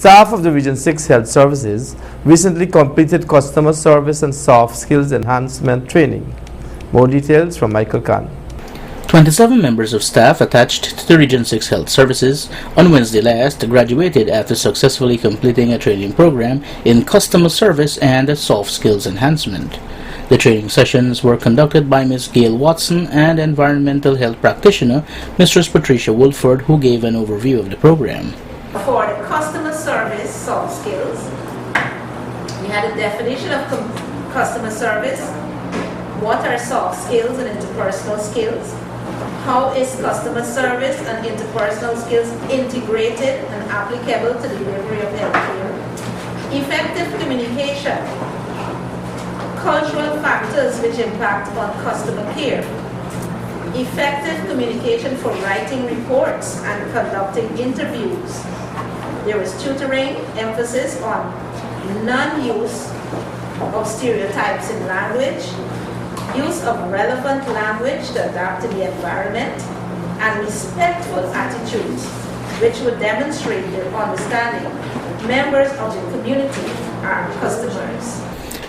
Staff of the Region 6 Health Services recently completed customer service and soft skills enhancement training. More details from Michael Khan. 27 members of staff attached to the Region 6 Health Services on Wednesday last graduated after successfully completing a training program in customer service and soft skills enhancement. The training sessions were conducted by Ms. Gail Watson and environmental health practitioner Mrs. Patricia Woolford, who gave an overview of the program. For the customer service soft skills, we had a definition of customer service, what are soft skills and interpersonal skills, how is customer service and interpersonal skills integrated and applicable to the delivery of healthcare, effective communication, cultural factors which impact on customer care, effective communication for writing reports and conducting interviews. There is tutoring, emphasis on non-use of stereotypes in language, use of relevant language to adapt to the environment, and respectful attitudes, which would demonstrate their understanding. Members of the community are customers.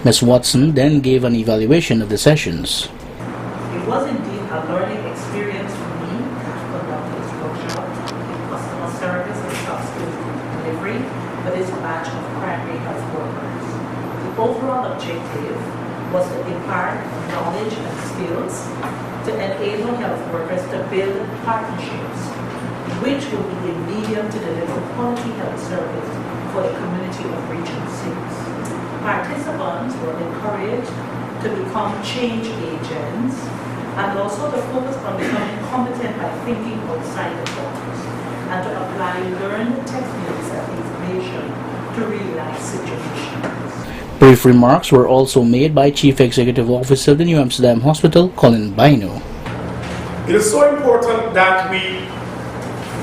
Ms. Watson then gave an evaluation of the sessions. It was indeed a learning experience for me to conduct this workshop in customer service and soft skills delivery for this batch of primary health workers. The overall objective was to impart knowledge and skills to enable health workers to build partnerships, which will be a medium to deliver quality health service for the community of Region 6. Participants were encouraged to become change agents and also to focus on becoming competent by thinking outside the box and to apply learned techniques and information to real-life situations. Brief remarks were also made by Chief Executive Officer of the New Amsterdam Hospital, Colin Bino. It is so important that we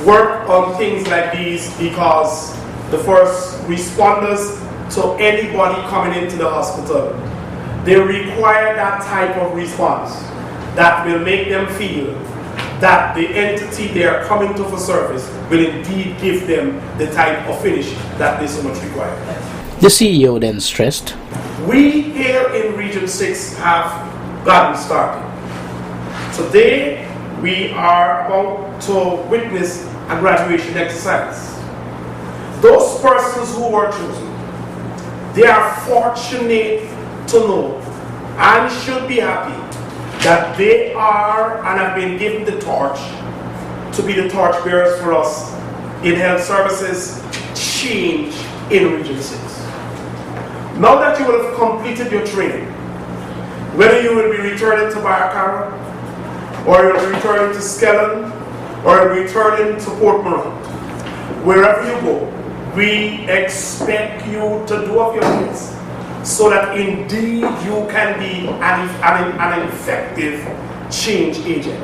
work on things like these because the first responders to anybody coming into the hospital, they require that type of response that will make them feel that the entity they are coming to for service will indeed give them the type of finish that they so much require. The CEO then stressed, we here in Region 6 have gotten started. Today we are about to witness a graduation exercise. Those persons who were chosen, they are fortunate to know and should be happy that they are and have been given the torch to be the torch bearers for us in health services change in Region 6. Now that you will have completed your training, whether you will be returning to Barcara, or you will be returning to Skellon, or returning to Port Morant, wherever you go, we expect you to do up your best so that indeed you can be an effective change agent.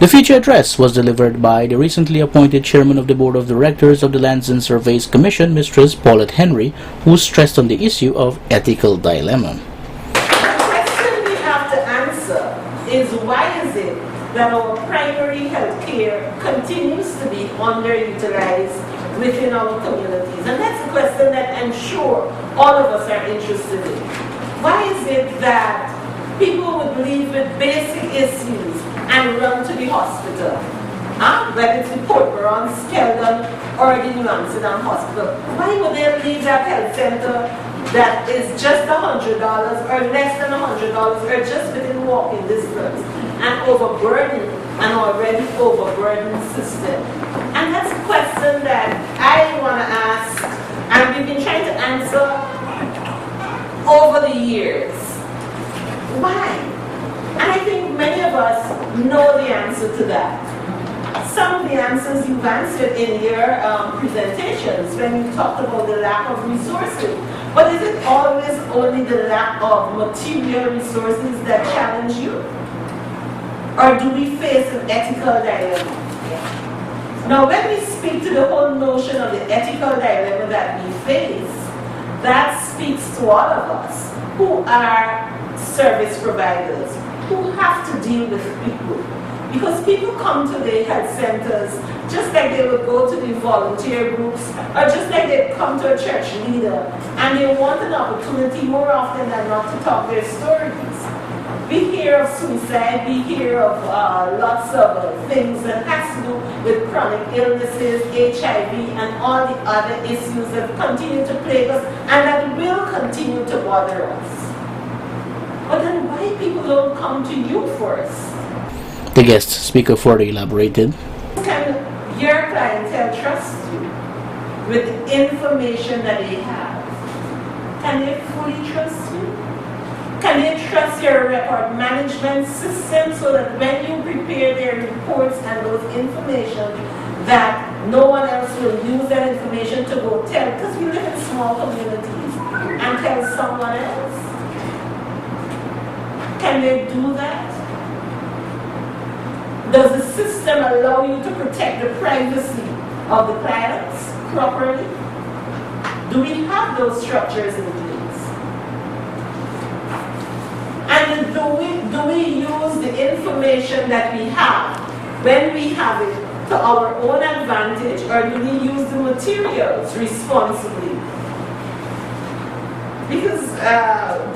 The feature address was delivered by the recently appointed Chairman of the Board of Directors of the Lands and Surveys Commission, Mistress Paulette Henry, who stressed on the issue of ethical dilemma. The question we have to answer is why is it that our primary health care continues to be underutilized within our communities? And that's a question that I'm sure all of us are interested in. Why is it that people would leave with basic issues and run to the hospital? Whether it's the Port Morant, Skellon, or the New Amsterdam Hospital. Why would they leave that health center that is just $100 or less than $100 or just within walking distance and overburden an already overburdened system? And that's a question that I want to ask, and we've been trying to answer over the years. Why? And I think many of us know the answer to that. Some of the answers you've answered in your presentations when you talked about the lack of resources. But is it always only the lack of material resources that challenge you? Or do we face an ethical dilemma? Now, when we speak to the whole notion of the ethical dilemma that we face, that speaks to all of us who are service providers, who have to deal with people. Because people come to the health centers just like they would go to the volunteer groups, or just like they'd come to a church leader, and they want an opportunity more often than not to talk their stories. We hear of suicide, we hear of lots of things that has to do with chronic illnesses, HIV, and all the other issues that continue to plague us and that will continue to bother us. But then why people don't come to you first? The guest speaker further elaborated. Can your clientele trust you with the information that they have? Can they fully trust you? Can they trust your record management system so that when you prepare their reports and those information, that no one else will use that information to go tell? Because we live in small communities and tell someone else. Can they do that? Does the system allow you to protect the privacy of the clients properly? Do we have those structures in place? And do we use the information that we have when we have it to our own advantage, or do we use the materials responsibly? Because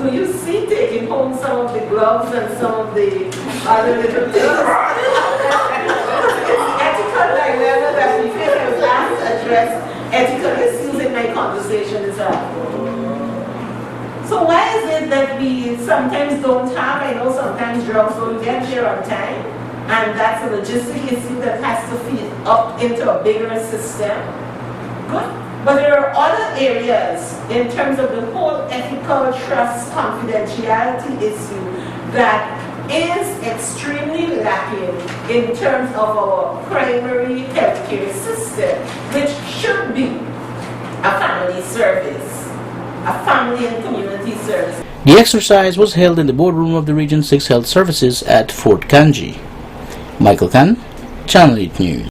do you see taking home some of the gloves and some of the other little things? It's ethical dilemma that we face. I was asked to address ethical issues in my conversation this afternoon. So why is it that we sometimes don't have, I know sometimes drugs don't get here on time, and that's a logistic issue that has to feed up into a bigger system. Good. But there are other areas in terms of the whole ethical trust confidentiality issue that is extremely lacking in terms of our primary healthcare system, which should be a family service, a family and community service. The exercise was held in the boardroom of the Region 6 Health Services at Fort Kanji. Michael Khan, Channel 8 News.